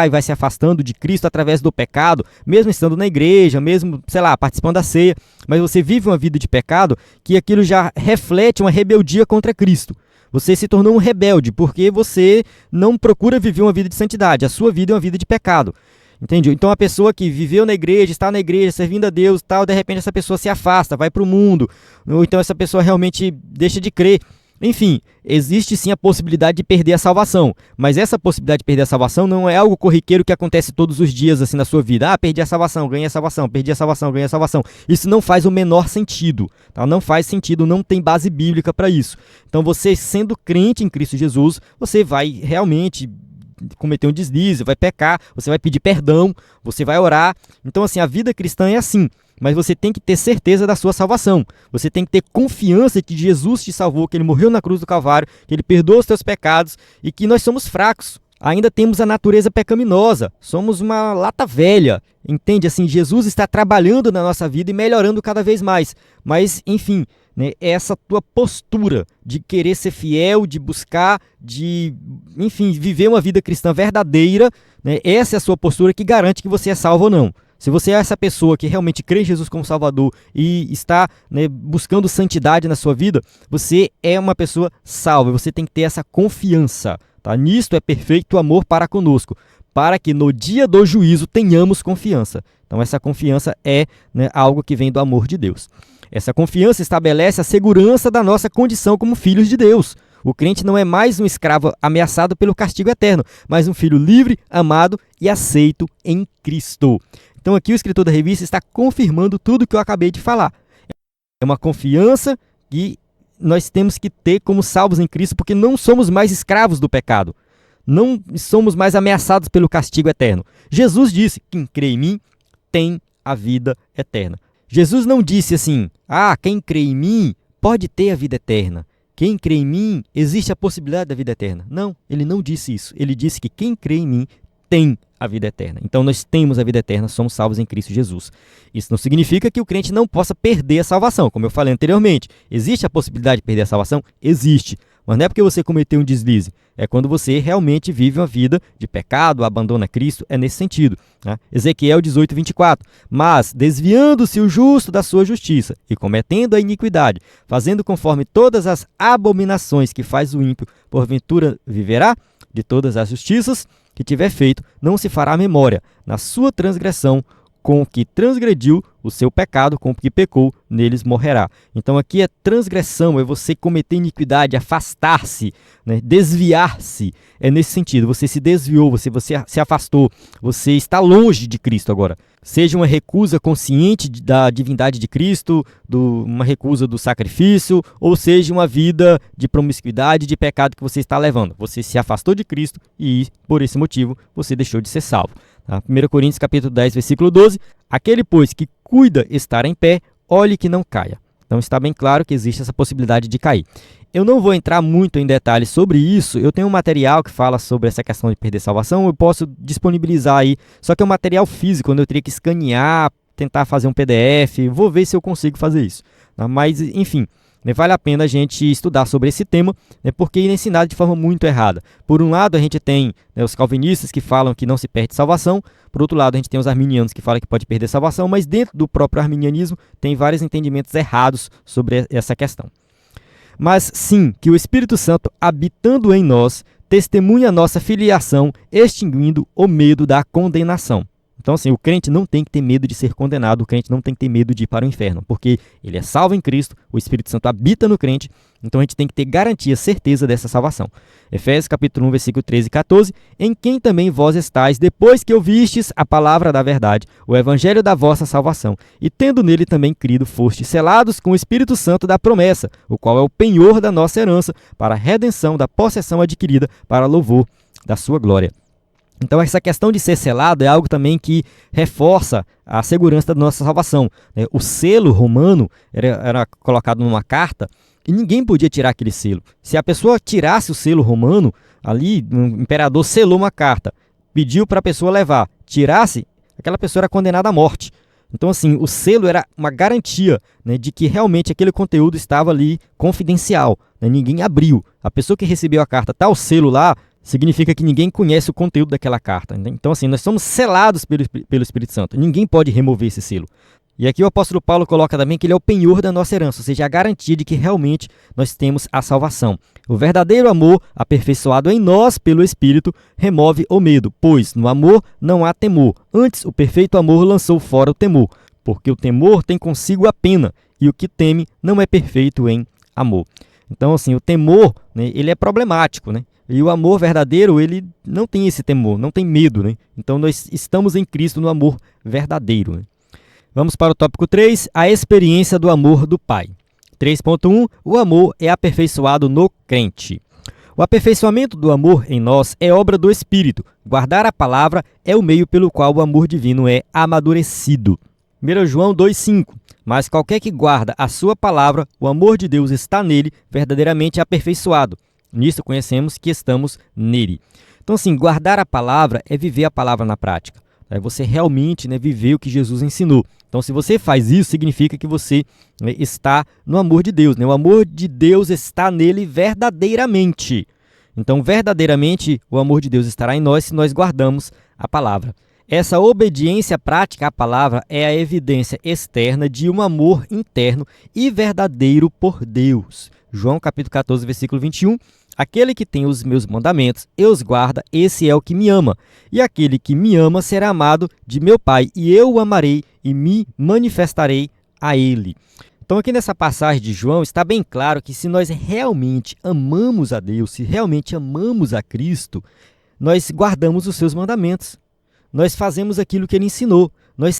e vai se afastando de Cristo através do pecado, mesmo estando na igreja, mesmo, participando da ceia, mas você vive uma vida de pecado que aquilo já reflete uma rebeldia contra Cristo. Você se tornou um rebelde porque você não procura viver uma vida de santidade. A sua vida é uma vida de pecado. Entende? Então a pessoa que viveu na igreja, está na igreja, servindo a Deus, tal, de repente essa pessoa se afasta, vai para o mundo. Ou então essa pessoa realmente deixa de crer. Enfim, existe sim a possibilidade de perder a salvação, mas essa possibilidade de perder a salvação não é algo corriqueiro que acontece todos os dias assim na sua vida. Ah, perdi a salvação, ganhei a salvação, perdi a salvação, ganhei a salvação. Isso não faz o menor sentido, tá? Não faz sentido, não tem base bíblica para isso. Então você sendo crente em Cristo Jesus, você vai realmente cometer um deslize, vai pecar, você vai pedir perdão, você vai orar. Então assim, a vida cristã é assim. Mas você tem que ter certeza da sua salvação. Você tem que ter confiança que Jesus te salvou, que Ele morreu na cruz do Calvário, que Ele perdoa os teus pecados e que nós somos fracos. Ainda temos a natureza pecaminosa. Somos uma lata velha. Entende? Assim, Jesus está trabalhando na nossa vida e melhorando cada vez mais. Mas, enfim, né, essa tua postura de querer ser fiel, de buscar, de, enfim, viver uma vida cristã verdadeira, né, essa é a sua postura que garante que você é salvo ou não. Se você é essa pessoa que realmente crê em Jesus como Salvador e está, né, buscando santidade na sua vida, você é uma pessoa salva. Você tem que ter essa confiança. Tá? Nisto é perfeito o amor para conosco, para que no dia do juízo tenhamos confiança. Então essa confiança é, né, algo que vem do amor de Deus. Essa confiança estabelece a segurança da nossa condição como filhos de Deus. O crente não é mais um escravo ameaçado pelo castigo eterno, mas um filho livre, amado e aceito em Cristo. Então aqui o escritor da revista está confirmando tudo que eu acabei de falar. É uma confiança que nós temos que ter como salvos em Cristo, porque não somos mais escravos do pecado. Não somos mais ameaçados pelo castigo eterno. Jesus disse: quem crê em mim tem a vida eterna. Jesus não disse assim: quem crê em mim pode ter a vida eterna. Quem crê em mim, existe a possibilidade da vida eterna. Não, ele não disse isso. Ele disse que quem crê em mim tem a vida eterna. Então nós temos a vida eterna, somos salvos em Cristo Jesus. Isso não significa que o crente não possa perder a salvação, como eu falei anteriormente. Existe a possibilidade de perder a salvação? Existe. Mas não é porque você cometeu um deslize. É quando você realmente vive uma vida de pecado, abandona Cristo, é nesse sentido. Né? Ezequiel 18, 24. Mas, desviando-se o justo da sua justiça e cometendo a iniquidade, fazendo conforme todas as abominações que faz o ímpio, porventura viverá? De todas as justiças que tiver feito, não se fará memória na sua transgressão, com o que transgrediu o seu pecado, com o que pecou, neles morrerá. Então aqui é transgressão, é você cometer iniquidade, afastar-se, né? Desviar-se, é nesse sentido. Você se desviou, você se afastou, você está longe de Cristo agora. Seja uma recusa consciente da divindade de Cristo, uma recusa do sacrifício, ou seja uma vida de promiscuidade, de pecado que você está levando. Você se afastou de Cristo e, por esse motivo, você deixou de ser salvo. 1 Coríntios capítulo 10, versículo 12. Aquele, pois, que cuida estar em pé, olhe que não caia. Então está bem claro que existe essa possibilidade de cair. Eu não vou entrar muito em detalhes sobre isso. Eu tenho um material que fala sobre essa questão de perder salvação. Eu posso disponibilizar aí. Só que é um material físico, onde eu teria que escanear, tentar fazer um PDF. Vou ver se eu consigo fazer isso. Mas, enfim, vale a pena a gente estudar sobre esse tema, porque ele é ensinado de forma muito errada. Por um lado, a gente tem os calvinistas que falam que não se perde salvação, por outro lado, a gente tem os arminianos que falam que pode perder salvação, mas dentro do próprio arminianismo tem vários entendimentos errados sobre essa questão. Mas sim, que o Espírito Santo, habitando em nós, testemunha a nossa filiação, extinguindo o medo da condenação. Então, assim, o crente não tem que ter medo de ser condenado, o crente não tem que ter medo de ir para o inferno, porque ele é salvo em Cristo, o Espírito Santo habita no crente, então a gente tem que ter garantia, certeza dessa salvação. Efésios capítulo 1, versículo 13 e 14, em quem também vós estáis, depois que ouvistes a palavra da verdade, o evangelho da vossa salvação, e tendo nele também crido, fostes selados com o Espírito Santo da promessa, o qual é o penhor da nossa herança, para a redenção da possessão adquirida, para louvor da sua glória. Então, essa questão de ser selado é algo também que reforça a segurança da nossa salvação. O selo romano era colocado numa carta e ninguém podia tirar aquele selo. Se a pessoa tirasse o selo romano, ali, o imperador selou uma carta, pediu para a pessoa levar, tirasse, aquela pessoa era condenada à morte. Então, assim, o selo era uma garantia, de que realmente aquele conteúdo estava ali confidencial. Ninguém abriu. A pessoa que recebeu a carta, tá o selo lá, significa que ninguém conhece o conteúdo daquela carta. Então, assim, nós somos selados pelo Espírito Santo. Ninguém pode remover esse selo. E aqui o apóstolo Paulo coloca também que ele é o penhor da nossa herança, ou seja, a garantia de que realmente nós temos a salvação. O verdadeiro amor, aperfeiçoado em nós pelo Espírito, remove o medo, pois no amor não há temor. Antes, o perfeito amor lançou fora o temor, porque o temor tem consigo a pena, e o que teme não é perfeito em amor. Então, assim, o temor, ele é problemático, E o amor verdadeiro, ele não tem esse temor, não tem medo, Então, nós estamos em Cristo no amor verdadeiro, Vamos para o tópico 3, a experiência do amor do Pai. 3.1, o amor é aperfeiçoado no crente. O aperfeiçoamento do amor em nós é obra do Espírito. Guardar a palavra é o meio pelo qual o amor divino é amadurecido. 1 João 2,5, mas qualquer que guarda a sua palavra, o amor de Deus está nele, verdadeiramente aperfeiçoado. Nisto conhecemos que estamos nele. Então, assim, guardar a palavra é viver a palavra na prática. É você realmente viver o que Jesus ensinou. Então, se você faz isso, significa que você está no amor de Deus. O amor de Deus está nele verdadeiramente. Então, verdadeiramente, o amor de Deus estará em nós se nós guardamos a palavra. Essa obediência prática à palavra é a evidência externa de um amor interno e verdadeiro por Deus. João capítulo 14, versículo 21. Aquele que tem os meus mandamentos e os guarda, esse é o que me ama. E aquele que me ama será amado de meu Pai, e eu o amarei e me manifestarei a ele. Então, aqui nessa passagem de João, está bem claro que se nós realmente amamos a Deus, se realmente amamos a Cristo, nós guardamos os seus mandamentos. Nós fazemos aquilo que ele ensinou. Nós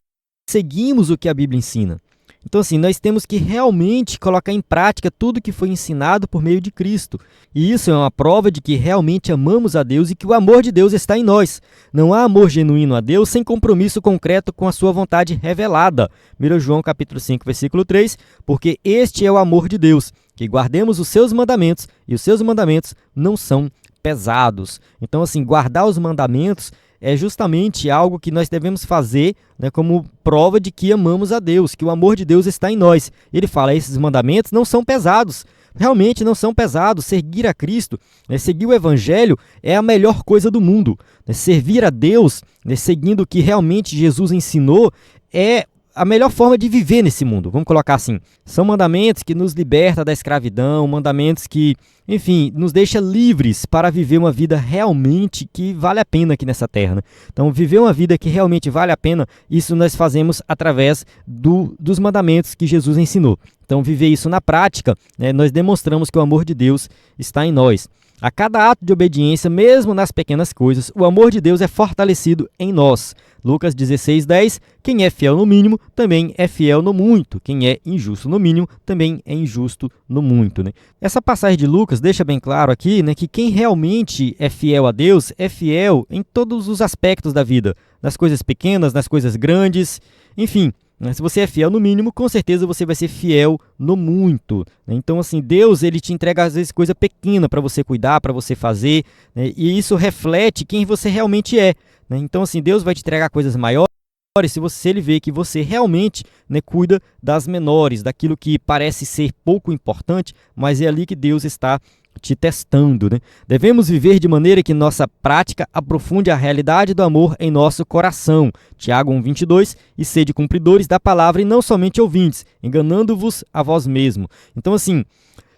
seguimos o que a Bíblia ensina. Então, assim, nós temos que realmente colocar em prática tudo que foi ensinado por meio de Cristo. E isso é uma prova de que realmente amamos a Deus e que o amor de Deus está em nós. Não há amor genuíno a Deus sem compromisso concreto com a sua vontade revelada. 1 João capítulo 5, versículo 3, porque este é o amor de Deus, que guardemos os seus mandamentos, e os seus mandamentos não são pesados. Então, assim, guardar os mandamentos é justamente algo que nós devemos fazer como prova de que amamos a Deus, que o amor de Deus está em nós. Ele fala, esses mandamentos não são pesados, realmente não são pesados. Seguir a Cristo, seguir o Evangelho é a melhor coisa do mundo. Servir a Deus, seguindo o que realmente Jesus ensinou, é a melhor forma de viver nesse mundo, vamos colocar assim. São mandamentos que nos libertam da escravidão, mandamentos que, enfim, nos deixam livres para viver uma vida realmente que vale a pena aqui nessa terra. Então, viver uma vida que realmente vale a pena, isso nós fazemos através dos mandamentos que Jesus ensinou. Então, viver isso na prática, nós demonstramos que o amor de Deus está em nós. A cada ato de obediência, mesmo nas pequenas coisas, o amor de Deus é fortalecido em nós. Lucas 16:10, quem é fiel no mínimo, também é fiel no muito. Quem é injusto no mínimo, também é injusto no muito. Essa passagem de Lucas deixa bem claro aqui que quem realmente é fiel a Deus é fiel em todos os aspectos da vida. Nas coisas pequenas, nas coisas grandes, enfim. Se você é fiel no mínimo, com certeza você vai ser fiel no muito. Então, assim, Deus ele te entrega às vezes coisa pequena para você cuidar, para você fazer, e isso reflete quem você realmente é. Então, assim, Deus vai te entregar coisas maiores se ele vê que você realmente, né, cuida das menores, daquilo que parece ser pouco importante, mas é ali que Deus está te testando, né? Devemos viver de maneira que nossa prática aprofunde a realidade do amor em nosso coração. Tiago 1:22, e sede cumpridores da palavra e não somente ouvintes, enganando-vos a vós mesmo. Então, assim,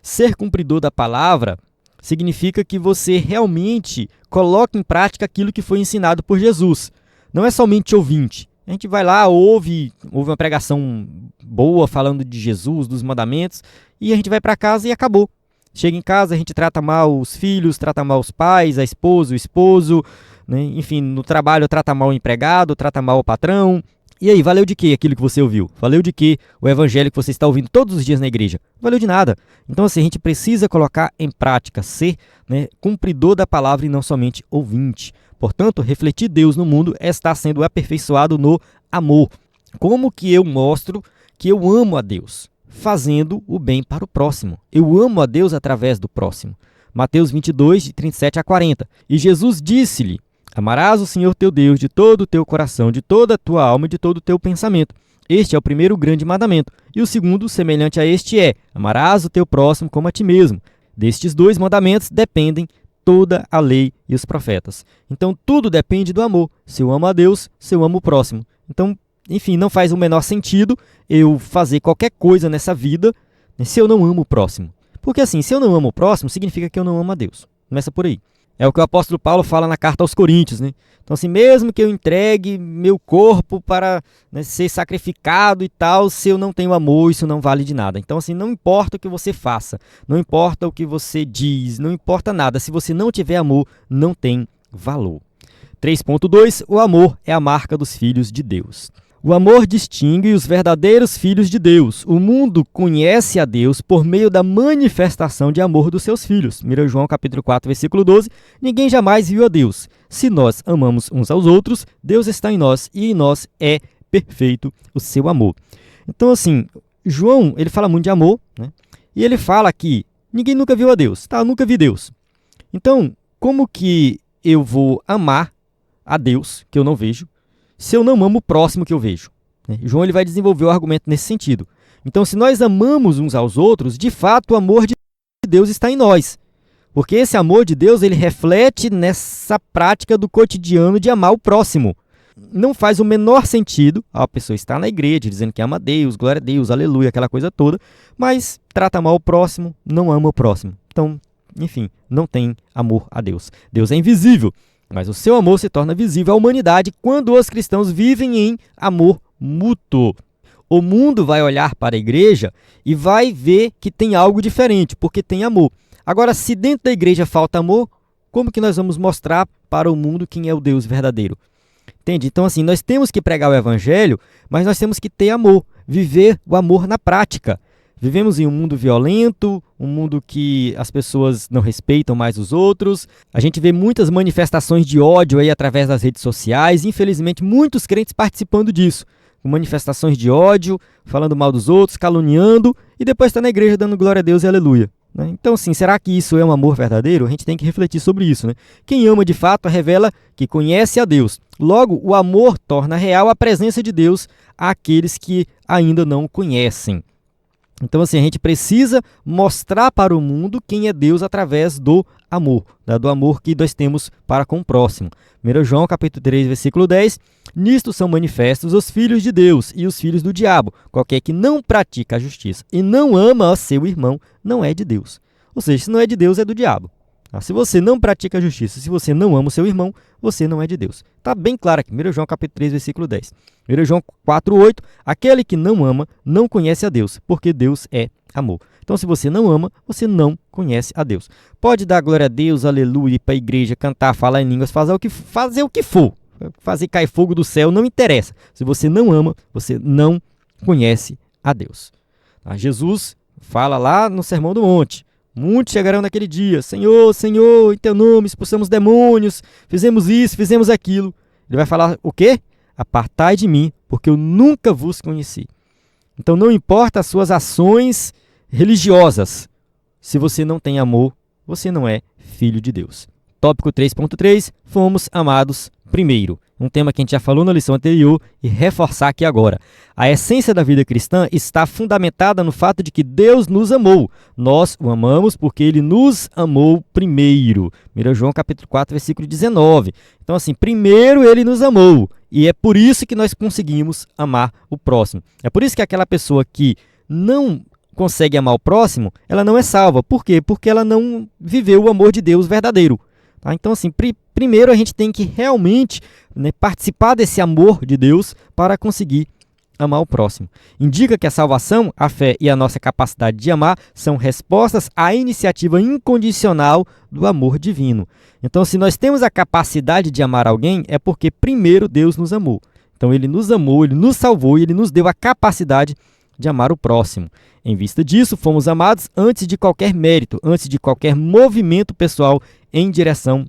ser cumpridor da palavra significa que você realmente coloca em prática aquilo que foi ensinado por Jesus. Não é somente ouvinte. A gente vai lá, ouve uma pregação boa falando de Jesus, dos mandamentos, e a gente vai para casa e acabou. Chega em casa, a gente trata mal os filhos, trata mal os pais, a esposa, o esposo, né? Enfim, no trabalho trata mal o empregado, trata mal o patrão. E aí, valeu de quê aquilo que você ouviu? Valeu de quê o evangelho que você está ouvindo todos os dias na igreja? Valeu de nada. Então, assim, a gente precisa colocar em prática, ser, né, cumpridor da palavra e não somente ouvinte. Portanto, refletir Deus no mundo é estar sendo aperfeiçoado no amor. Como que eu mostro que eu amo a Deus? Fazendo o bem para o próximo. Eu amo a Deus através do próximo. Mateus 22, de 37 a 40. E Jesus disse-lhe: amarás o Senhor teu Deus de todo o teu coração, de toda a tua alma e de todo o teu pensamento. Este é o primeiro grande mandamento. E o segundo, semelhante a este, é: amarás o teu próximo como a ti mesmo. Destes dois mandamentos dependem toda a lei e os profetas. Então, tudo depende do amor. Se eu amo a Deus, se eu amo o próximo. Então, enfim, não faz o menor sentido eu fazer qualquer coisa nessa vida, né, se eu não amo o próximo. Porque assim, se eu não amo o próximo, significa que eu não amo a Deus. Começa por aí. É o que o apóstolo Paulo fala na carta aos Coríntios, né? Então, assim, mesmo que eu entregue meu corpo para, né, ser sacrificado e tal, se eu não tenho amor, isso não vale de nada. Então, assim, não importa o que você faça, não importa o que você diz, não importa nada. Se você não tiver amor, não tem valor. 3.2. O amor é a marca dos filhos de Deus. O amor distingue os verdadeiros filhos de Deus. O mundo conhece a Deus por meio da manifestação de amor dos seus filhos. 1 João capítulo 4, versículo 12. Ninguém jamais viu a Deus. Se nós amamos uns aos outros, Deus está em nós e em nós é perfeito o seu amor. Então, assim, João, ele fala muito de amor, né? E ele fala que ninguém nunca viu a Deus, tá? Eu nunca vi Deus. Então, como que eu vou amar a Deus, que eu não vejo, se eu não amo o próximo que eu vejo? João, ele vai desenvolver o argumento nesse sentido. Então, se nós amamos uns aos outros, de fato o amor de Deus está em nós. Porque esse amor de Deus, ele reflete nessa prática do cotidiano de amar o próximo. Não faz o menor sentido a pessoa estar na igreja dizendo que ama a Deus, glória a Deus, aleluia, aquela coisa toda, mas trata mal o próximo, não ama o próximo. Então, enfim, não tem amor a Deus. Deus é invisível. Mas o seu amor se torna visível à humanidade quando os cristãos vivem em amor mútuo. O mundo vai olhar para a igreja e vai ver que tem algo diferente, porque tem amor. Agora, se dentro da igreja falta amor, como que nós vamos mostrar para o mundo quem é o Deus verdadeiro? Entende? Então, assim, nós temos que pregar o evangelho, mas nós temos que ter amor, viver o amor na prática. Vivemos em um mundo violento, um mundo que as pessoas não respeitam mais os outros. A gente vê muitas manifestações de ódio aí através das redes sociais. Infelizmente, muitos crentes participando disso. Manifestações de ódio, falando mal dos outros, caluniando, e depois está na igreja dando glória a Deus e aleluia. Então, sim, será que isso é um amor verdadeiro? A gente tem que refletir sobre isso, né? Quem ama de fato revela que conhece a Deus. Logo, o amor torna real a presença de Deus àqueles que ainda não o conhecem. Então, assim, a gente precisa mostrar para o mundo quem é Deus através do amor, né? Do amor que nós temos para com o próximo. 1 João, capítulo 3, versículo 10. Nisto são manifestos os filhos de Deus e os filhos do diabo. Qualquer que não pratica a justiça e não ama a seu irmão, não é de Deus. Ou seja, se não é de Deus, é do diabo. Se você não pratica a justiça, se você não ama o seu irmão, você não é de Deus. Está bem claro aqui, 1 João capítulo 3, versículo 10. 1 João 4, 8, aquele que não ama não conhece a Deus, porque Deus é amor. Então, se você não ama, você não conhece a Deus. Pode dar glória a Deus, aleluia, ir para a igreja, cantar, falar em línguas, fazer o que for. Fazer cair fogo do céu, não interessa. Se você não ama, você não conhece a Deus. Jesus fala lá no Sermão do Monte. Muitos chegarão naquele dia, Senhor, Senhor, em teu nome expulsamos demônios, fizemos isso, fizemos aquilo. Ele vai falar o quê? Apartai de mim, porque eu nunca vos conheci. Então não importa as suas ações religiosas, se você não tem amor, você não é filho de Deus. Tópico 3.3, fomos amados primeiro. Um tema que a gente já falou na lição anterior e reforçar aqui agora. A essência da vida cristã está fundamentada no fato de que Deus nos amou. Nós o amamos porque Ele nos amou primeiro. 1 João capítulo 4, versículo 19. Então, assim, primeiro Ele nos amou. E é por isso que nós conseguimos amar o próximo. É por isso que aquela pessoa que não consegue amar o próximo, ela não é salva. Por quê? Porque ela não viveu o amor de Deus verdadeiro. Tá? Então, assim, primeiro a gente tem que realmente, né, participar desse amor de Deus para conseguir amar o próximo. Indica que a salvação, a fé e a nossa capacidade de amar são respostas à iniciativa incondicional do amor divino. Então, se nós temos a capacidade de amar alguém, é porque primeiro Deus nos amou. Então, Ele nos amou, Ele nos salvou e Ele nos deu a capacidade de amar o próximo. Em vista disso, fomos amados antes de qualquer mérito, antes de qualquer movimento pessoal em direção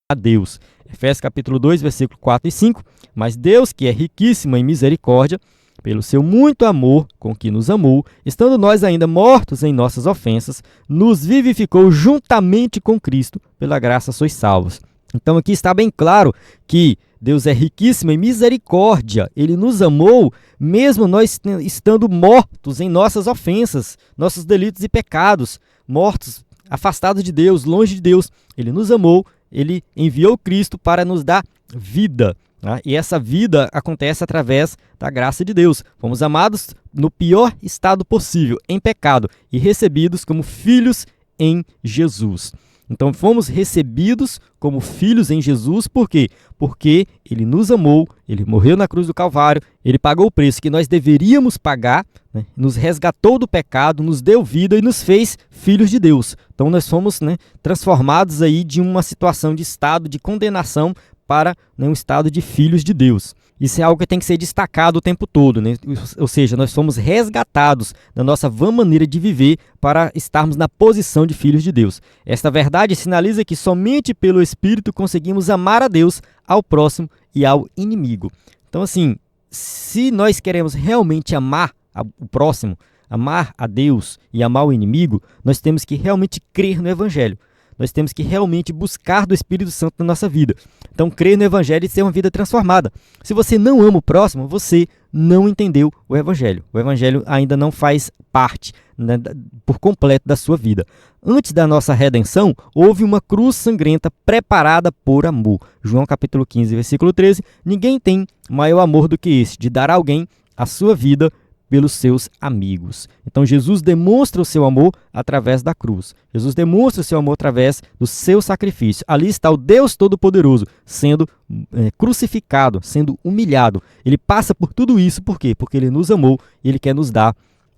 a Deus. Efésios capítulo 2, versículo 4 e 5. Mas Deus, que é riquíssimo em misericórdia, pelo seu muito amor com que nos amou, estando nós ainda mortos em nossas ofensas, nos vivificou juntamente com Cristo, pela graça sois salvos. Então aqui está bem claro que Deus é riquíssimo em misericórdia. Ele nos amou, mesmo nós estando mortos em nossas ofensas, nossos delitos e pecados, mortos, afastados de Deus, longe de Deus. Ele nos amou, Ele enviou Cristo para nos dar vida. Tá? E essa vida acontece através da graça de Deus. Fomos amados no pior estado possível, em pecado, e recebidos como filhos em Jesus. Então fomos recebidos como filhos em Jesus, por quê? Porque Ele nos amou, Ele morreu na cruz do Calvário, Ele pagou o preço que nós deveríamos pagar, né? Nos resgatou do pecado, nos deu vida e nos fez filhos de Deus. Então nós fomos, né, transformados aí de uma situação de estado de condenação para, né, um estado de filhos de Deus. Isso é algo que tem que ser destacado o tempo todo, né? Ou seja, nós fomos resgatados da nossa vã maneira de viver para estarmos na posição de filhos de Deus. Esta verdade sinaliza que somente pelo Espírito conseguimos amar a Deus, ao próximo e ao inimigo. Então, assim, se nós queremos realmente amar o próximo, amar a Deus e amar o inimigo, nós temos que realmente crer no Evangelho. Nós temos que realmente buscar do Espírito Santo na nossa vida. Então, crer no Evangelho e ter uma vida transformada. Se você não ama o próximo, você não entendeu o Evangelho. O Evangelho ainda não faz parte, né, por completo da sua vida. Antes da nossa redenção, houve uma cruz sangrenta preparada por amor. João capítulo 15, versículo 13. Ninguém tem maior amor do que esse, de dar a alguém a sua vida pelos seus amigos. Então Jesus demonstra o seu amor através da cruz. Jesus demonstra o seu amor através do seu sacrifício. Ali está o Deus Todo-Poderoso sendo crucificado, sendo humilhado. Ele passa por tudo isso, por quê? Porque Ele nos amou e Ele quer nos dar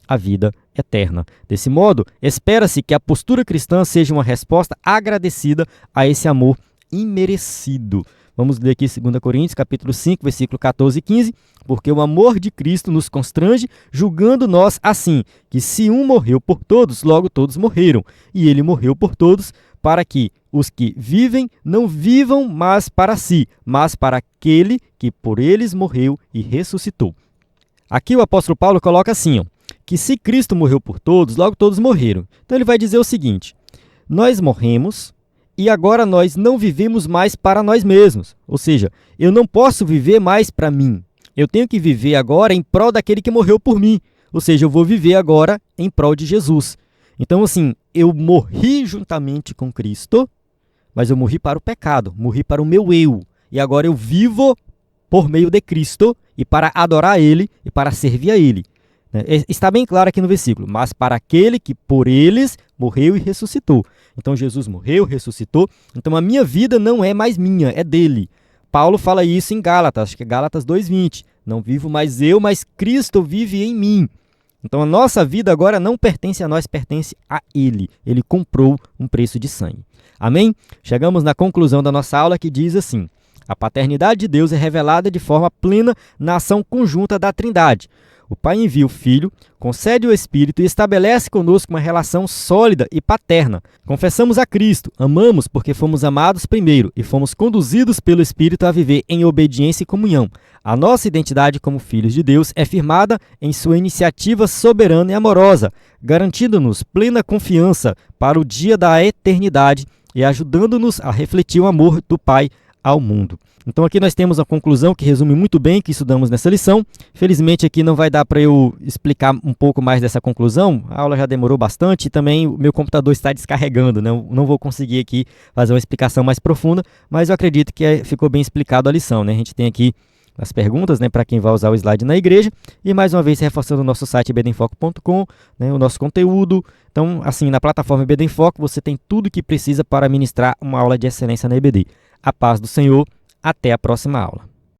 a vida eterna. Desse modo, espera-se que a postura cristã seja uma resposta agradecida a esse amor imerecido. Vamos ler aqui 2 Coríntios, capítulo 5, versículo 14 e 15. Porque o amor de Cristo nos constrange, julgando nós assim, que se um morreu por todos, logo todos morreram. E Ele morreu por todos, para que os que vivem não vivam mais para si, mas para aquele que por eles morreu e ressuscitou. Aqui o apóstolo Paulo coloca assim, que se Cristo morreu por todos, logo todos morreram. Então ele vai dizer o seguinte: nós morremos, e agora nós não vivemos mais para nós mesmos. Ou seja, eu não posso viver mais para mim. Eu tenho que viver agora em prol daquele que morreu por mim. Ou seja, eu vou viver agora em prol de Jesus. Então, assim, eu morri juntamente com Cristo, mas eu morri para o pecado, morri para o meu eu. E agora eu vivo por meio de Cristo e para adorar Ele e para servir a Ele. Está bem claro aqui no versículo, mas para aquele que por eles morreu e ressuscitou. Então Jesus morreu, ressuscitou, então a minha vida não é mais minha, é dele. Paulo fala isso em Gálatas, acho que é Gálatas 2:20. Não vivo mais eu, mas Cristo vive em mim. Então a nossa vida agora não pertence a nós, pertence a Ele. Ele comprou um preço de sangue. Amém? Chegamos na conclusão da nossa aula que diz assim: a paternidade de Deus é revelada de forma plena na ação conjunta da Trindade. O Pai envia o Filho, concede o Espírito e estabelece conosco uma relação sólida e paterna. Confessamos a Cristo, amamos porque fomos amados primeiro e fomos conduzidos pelo Espírito a viver em obediência e comunhão. A nossa identidade como filhos de Deus é firmada em sua iniciativa soberana e amorosa, garantindo-nos plena confiança para o dia da eternidade e ajudando-nos a refletir o amor do Pai ao mundo. Então aqui nós temos a conclusão que resume muito bem o que estudamos nessa lição. Felizmente aqui não vai dar para eu explicar um pouco mais dessa conclusão, a aula já demorou bastante e também o meu computador está descarregando, né? Eu não vou conseguir aqui fazer uma explicação mais profunda, mas eu acredito que ficou bem explicado a lição, né? A gente tem aqui as perguntas, né, para quem vai usar o slide na igreja, e mais uma vez reforçando o nosso site ebdenfoco.com, né, o nosso conteúdo. Então, assim, na plataforma EBD em Foco você tem tudo o que precisa para ministrar uma aula de excelência na EBD. A paz do Senhor, até a próxima aula.